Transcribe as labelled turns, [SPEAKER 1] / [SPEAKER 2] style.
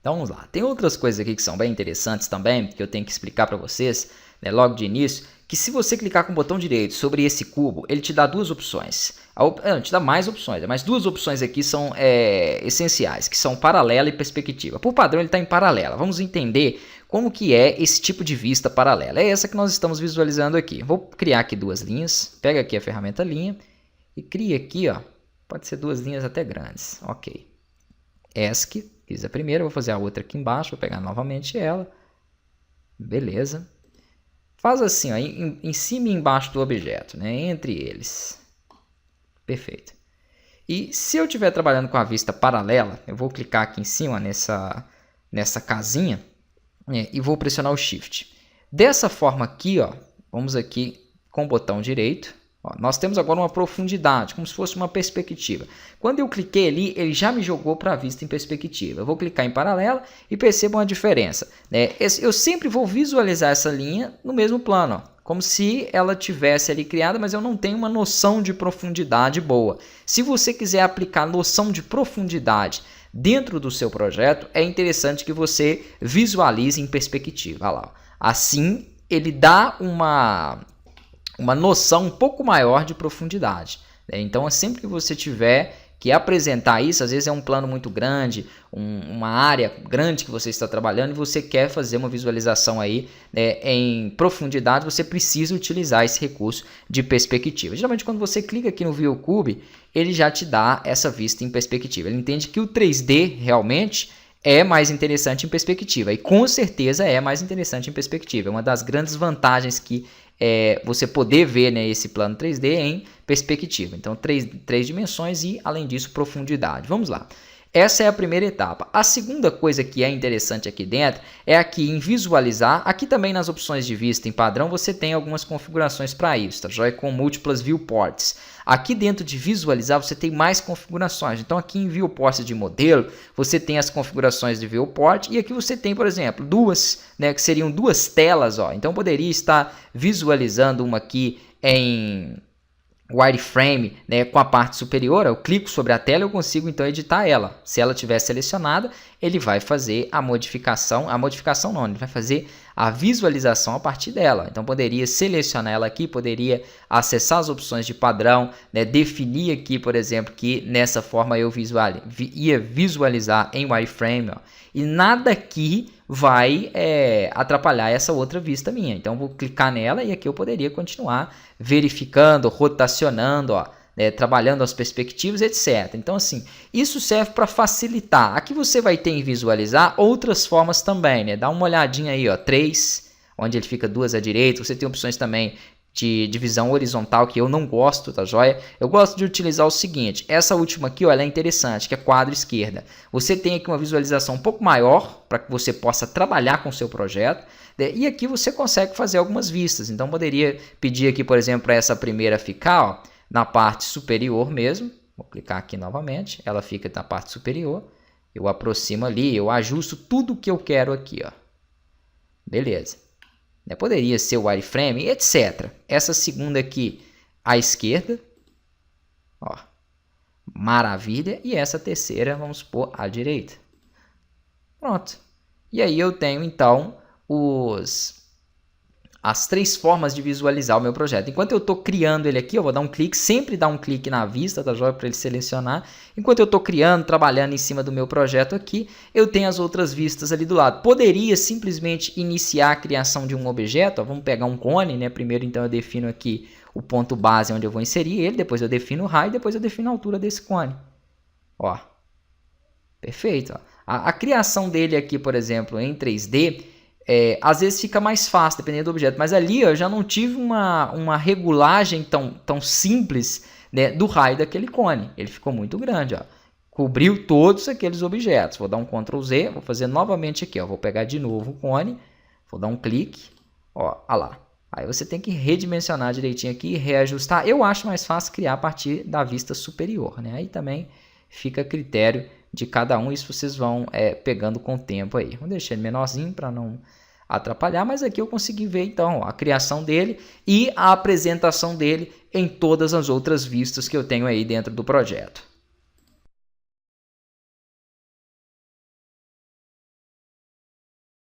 [SPEAKER 1] Então vamos lá. Tem outras coisas aqui que são bem interessantes também, que eu tenho que explicar para vocês, né, logo de início, que se você clicar com o botão direito sobre esse cubo, ele te dá duas opções. Não, te dá mais opções, mas duas opções aqui são essenciais, que são paralela e perspectiva. Por padrão ele está em paralela. Vamos entender como que é esse tipo de vista paralela. É essa que nós estamos visualizando aqui. Vou criar aqui duas linhas. Pega aqui a ferramenta linha e cria aqui, ó. Pode ser duas linhas até grandes. Ok. ESC, fiz a primeira, vou fazer a outra aqui embaixo, vou pegar novamente ela. Beleza. Faz assim, ó, em cima e embaixo do objeto, né? Entre eles. Perfeito. E se eu estiver trabalhando com a vista paralela, eu vou clicar aqui em cima nessa casinha, né, e vou pressionar o Shift. Dessa forma aqui, ó, vamos aqui com o botão direito. Ó, nós temos agora uma profundidade, como se fosse uma perspectiva. Quando eu cliquei ali, ele já me jogou para a vista em perspectiva. Eu vou clicar em paralela e percebam a diferença, né? Eu sempre vou visualizar essa linha no mesmo plano, ó, como se ela tivesse ali criada, mas eu não tenho uma noção de profundidade boa. Se você quiser aplicar noção de profundidade dentro do seu projeto, é interessante que você visualize em perspectiva. Olha lá. Assim, ele dá uma noção um pouco maior de profundidade, né? Então, sempre que você tiver que apresentar isso, às vezes é um plano muito grande, uma área grande que você está trabalhando e você quer fazer uma visualização aí, né, em profundidade, você precisa utilizar esse recurso de perspectiva. Geralmente, quando você clica aqui no View Cube, ele já te dá essa vista em perspectiva. Ele entende que o 3D realmente é mais interessante em perspectiva, e com certeza é mais interessante em perspectiva. É uma das grandes vantagens que você poder ver, né, esse plano 3D em perspectiva. Então, três dimensões e, além disso, profundidade. Vamos lá. Essa é a primeira etapa. A segunda coisa que é interessante aqui dentro é aqui em visualizar. Aqui também nas opções de vista em padrão você tem algumas configurações para isso, tá joia? Com múltiplas viewports. Aqui dentro de visualizar você tem mais configurações. Então aqui em viewport de modelo você tem as configurações de viewport e aqui você tem, por exemplo, duas, né, que seriam duas telas, ó. Então poderia estar visualizando uma aqui em wireframe, né, com a parte superior. Eu clico sobre a tela e eu consigo então editar ela. Se ela estiver selecionada, ele vai fazer a modificação não, ele vai fazer a visualização a partir dela. Então poderia selecionar ela aqui, poderia acessar as opções de padrão, né, definir aqui, por exemplo, que nessa forma eu ia visualizar em wireframe, ó, e nada aqui vai atrapalhar essa outra vista minha. Então vou clicar nela e aqui eu poderia continuar verificando, rotacionando, ó, né, trabalhando as perspectivas, etc. Então assim, isso serve para facilitar. Aqui você vai ter em visualizar outras formas também, né? Dá uma olhadinha aí, ó, 3, onde ele fica duas à direita. Você tem opções também de divisão horizontal, que eu não gosto, tá joia? Eu gosto de utilizar o seguinte, essa última aqui, ó, ela é interessante, que é quadro esquerda. Você tem aqui uma visualização um pouco maior, para que você possa trabalhar com o seu projeto, né? E aqui você consegue fazer algumas vistas. Então poderia pedir aqui, por exemplo, para essa primeira ficar, ó, na parte superior mesmo. Vou clicar aqui novamente, ela fica na parte superior. Eu aproximo ali, eu ajusto tudo o que eu quero aqui, ó. Beleza. Poderia ser o wireframe, etc. Essa segunda aqui à esquerda, ó, maravilha. E essa terceira, vamos pôr à direita. Pronto. E aí eu tenho então as três formas de visualizar o meu projeto. Enquanto eu estou criando ele aqui, eu vou dar um clique, sempre dar um clique na vista, tá joia, para ele selecionar. Enquanto eu estou criando, trabalhando em cima do meu projeto aqui, eu tenho as outras vistas ali do lado. Poderia simplesmente iniciar a criação de um objeto, ó, vamos pegar um cone, né? Primeiro então eu defino aqui o ponto base onde eu vou inserir ele, depois eu defino o raio, depois eu defino a altura desse cone. Ó, perfeito. Ó. A criação dele aqui, por exemplo, em 3D, às vezes fica mais fácil, dependendo do objeto. Mas ali eu já não tive uma regulagem tão simples, né, do raio daquele cone. Ele ficou muito grande, ó. Cobriu todos aqueles objetos. Vou dar um Ctrl Z, vou fazer novamente aqui, ó. Vou pegar de novo o cone, vou dar um clique, ó lá. Aí você tem que redimensionar direitinho aqui e reajustar. Eu acho mais fácil criar a partir da vista superior, né? Aí também fica a critério de cada um, isso vocês vão pegando com o tempo aí. Vou deixar ele menorzinho para não atrapalhar, mas aqui eu consegui ver então, ó, a criação dele e a apresentação dele em todas as outras vistas que eu tenho aí dentro do projeto.